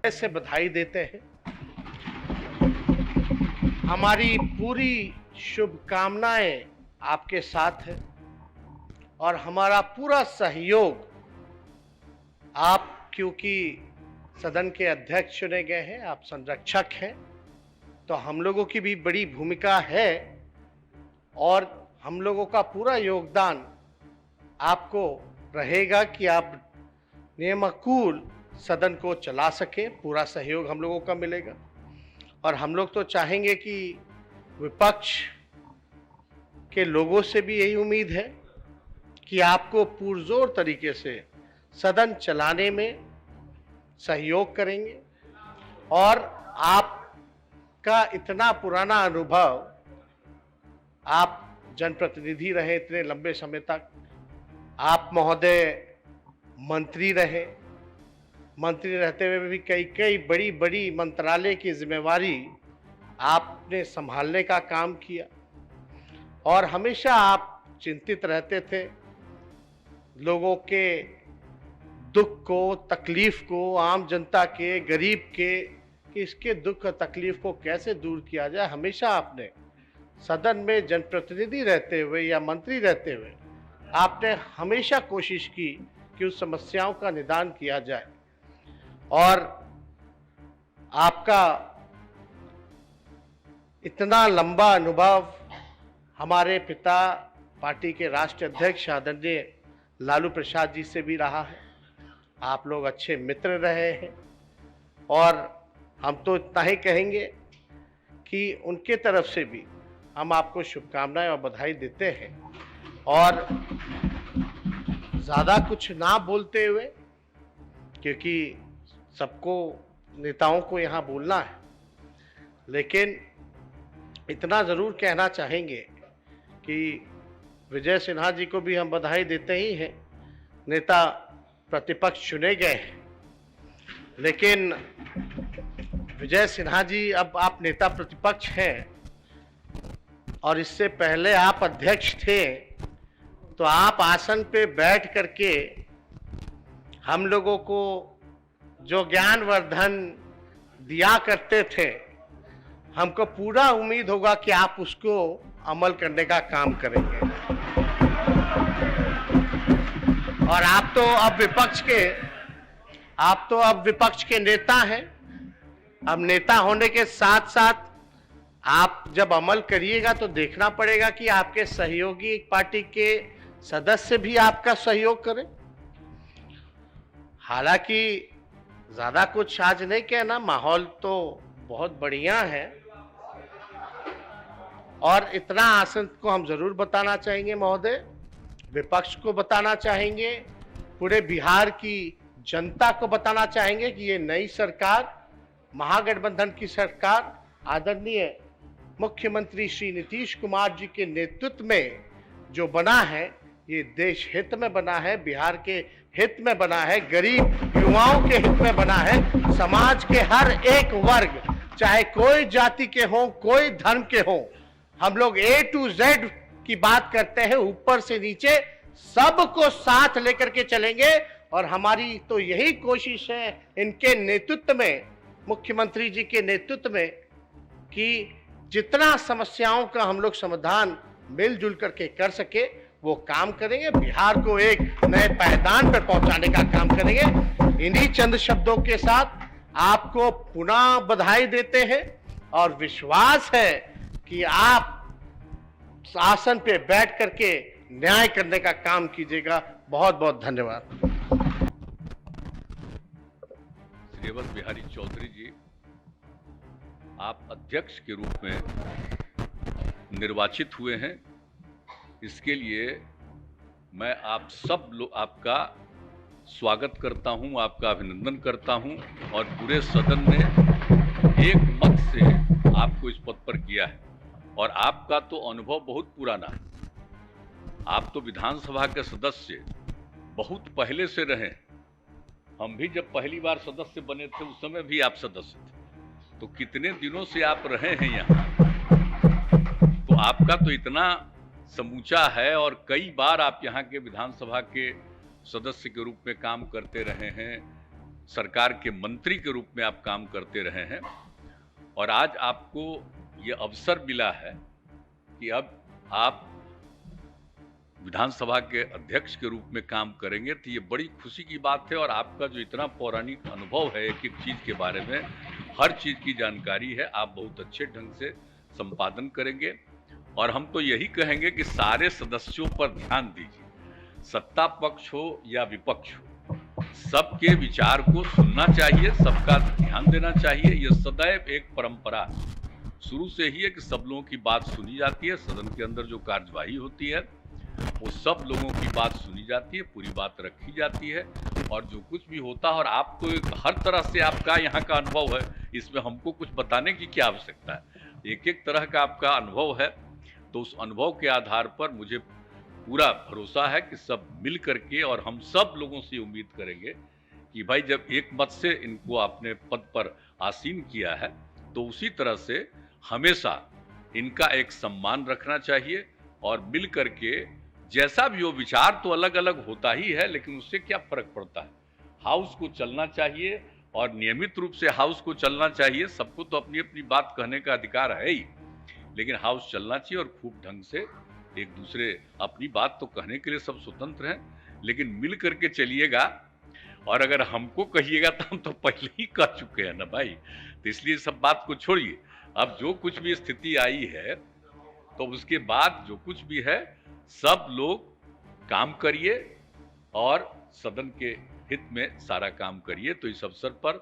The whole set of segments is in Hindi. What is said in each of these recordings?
हृदय से बधाई देते हैं। हमारी पूरी शुभकामनाएं आपके साथ है और हमारा पूरा सहयोग। आप क्योंकि सदन के अध्यक्ष चुने गए हैं, आप संरक्षक हैं, तो हम लोगों की भी बड़ी भूमिका है और हम लोगों का पूरा योगदान आपको रहेगा कि आप नियमानुकूल सदन को चला सकें। पूरा सहयोग हम लोगों का मिलेगा और हम लोग तो चाहेंगे कि विपक्ष के लोगों से भी यही उम्मीद है कि आपको पुरजोर तरीके से सदन चलाने में सहयोग करेंगे और आपका इतना पुराना अनुभव, आप जनप्रतिनिधि रहे इतने लंबे समय तक, आप महोदय मंत्री रहे, मंत्री रहते हुए भी कई कई बड़ी बड़ी मंत्रालय की जिम्मेवारी आपने संभालने का काम किया और हमेशा आप चिंतित रहते थे लोगों के दुख को, तकलीफ को, आम जनता के, गरीब के, कि इसके दुख और तकलीफ को कैसे दूर किया जाए। हमेशा आपने सदन में जनप्रतिनिधि रहते हुए या मंत्री रहते हुए आपने हमेशा कोशिश की कि उस समस्याओं का निदान किया जाए और आपका इतना लंबा अनुभव हमारे पिता पार्टी के राष्ट्रीय अध्यक्ष आदरणीय लालू प्रसाद जी से भी रहा है। आप लोग अच्छे मित्र रहे हैं और हम तो इतना ही कहेंगे कि उनके तरफ से भी हम आपको शुभकामनाएं और बधाई देते हैं और ज़्यादा कुछ ना बोलते हुए, क्योंकि सबको नेताओं को यहाँ बोलना है, लेकिन इतना ज़रूर कहना चाहेंगे कि विजय सिन्हा जी को भी हम बधाई देते ही हैं। नेता प्रतिपक्ष चुने गए हैं, लेकिन विजय सिन्हा जी अब आप नेता प्रतिपक्ष हैं और इससे पहले आप अध्यक्ष थे, तो आप आसन पे बैठ करके हम लोगों को जो ज्ञानवर्धन दिया करते थे, हमको पूरा उम्मीद होगा कि आप उसको अमल करने का काम करेंगे। और आप तो अब विपक्ष के नेता हैं। अब नेता होने के साथ साथ आप जब अमल करिएगा तो देखना पड़ेगा कि आपके सहयोगी पार्टी के सदस्य भी आपका सहयोग करें। हालांकि ज्यादा कुछ आज नहीं कहना, माहौल तो बहुत बढ़िया है और इतना आसन को हम जरूर बताना चाहेंगे महोदय, विपक्ष को बताना चाहेंगे, पूरे बिहार की जनता को बताना चाहेंगे कि ये नई सरकार, महागठबंधन की सरकार आदरणीय मुख्यमंत्री श्री नीतीश कुमार जी के नेतृत्व में जो बना है, ये देश हित में बना है, बिहार के हित में बना है, गरीब युवाओं के हित में बना है, समाज के हर एक वर्ग, चाहे कोई जाति के हों, कोई धर्म के हों, हम लोग A to Z की बात करते हैं, ऊपर से नीचे सबको साथ लेकर के चलेंगे और हमारी तो यही कोशिश है इनके नेतृत्व में, मुख्यमंत्री जी के नेतृत्व में, कि जितना समस्याओं का हम लोग समाधान मिलजुल करके कर सके वो काम करेंगे, बिहार को एक नए पायदान पर पहुंचाने का काम करेंगे। इन्हीं चंद शब्दों के साथ आपको पुनः बधाई देते हैं और विश्वास है कि आप आसन पे बैठ करके न्याय करने का काम कीजिएगा। बहुत बहुत धन्यवाद। रेवत बिहारी चौधरी जी, आप अध्यक्ष के रूप में निर्वाचित हुए हैं, इसके लिए मैं आप सब लोग आपका स्वागत करता हूं, आपका अभिनंदन करता हूं और पूरे सदन ने एक मत से आपको इस पद पर किया है और आपका तो अनुभव बहुत पुराना है। आप तो विधानसभा के सदस्य बहुत पहले से रहे। हम भी जब पहली बार सदस्य बने थे उस समय भी आप सदस्य थे, तो कितने दिनों से आप रहे हैं यहाँ, तो आपका तो इतना समूचा है और कई बार आप यहाँ के विधानसभा के सदस्य के रूप में काम करते रहे हैं, सरकार के मंत्री के रूप में आप काम करते रहे हैं और आज आपको ये अवसर मिला है कि अब आप विधानसभा के अध्यक्ष के रूप में काम करेंगे, तो ये बड़ी खुशी की बात है। और आपका जो इतना पौराणिक अनुभव है एक एक चीज के बारे में, हर चीज की जानकारी है, आप बहुत अच्छे ढंग से संपादन करेंगे। और हम तो यही कहेंगे कि सारे सदस्यों पर ध्यान दीजिए, सत्ता पक्ष हो या विपक्ष हो, सबके विचार को सुनना चाहिए, सबका ध्यान देना चाहिए। यह सदैव एक परंपरा शुरू से ही है कि सब लोगों की बात सुनी जाती है। सदन के अंदर जो कार्यवाही होती है वो सब लोगों की बात सुनी जाती है, पूरी बात रखी जाती है और जो कुछ भी होता है। और आप तो हर तरह से आपका यहाँ का अनुभव है, इसमें हमको कुछ बताने की क्या आवश्यकता है। एक एक तरह का आपका अनुभव है, तो उस अनुभव के आधार पर मुझे पूरा भरोसा है कि सब मिल करके, और हम सब लोगों से उम्मीद करेंगे कि भाई जब एक मत से इनको आपने पद पर आसीन किया है तो उसी तरह से हमेशा इनका एक सम्मान रखना चाहिए। और मिल करके जैसा भी हो, विचार तो अलग अलग होता ही है, लेकिन उससे क्या फर्क पड़ता है। हाउस को चलना चाहिए और नियमित रूप से हाउस को चलना चाहिए। सबको तो अपनी अपनी बात कहने का अधिकार है ही, लेकिन हाउस चलना चाहिए और खूब ढंग से एक दूसरे अपनी बात तो कहने के लिए सब स्वतंत्र हैं, लेकिन मिल करके चलिएगा। और अगर हमको कहिएगा तो हम तो पहले ही कह चुके हैं ना भाई, तो इसलिए सब बात को छोड़िए। अब जो कुछ भी स्थिति आई है तो उसके बाद जो कुछ भी है सब लोग काम करिए और सदन के हित में सारा काम करिए। तो इस अवसर पर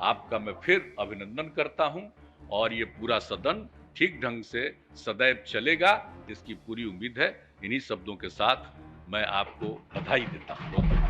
आपका मैं फिर अभिनंदन करता हूं और ये पूरा सदन ठीक ढंग से सदैव चलेगा, इसकी पूरी उम्मीद है। इन्हीं शब्दों के साथ मैं आपको बधाई देता हूं।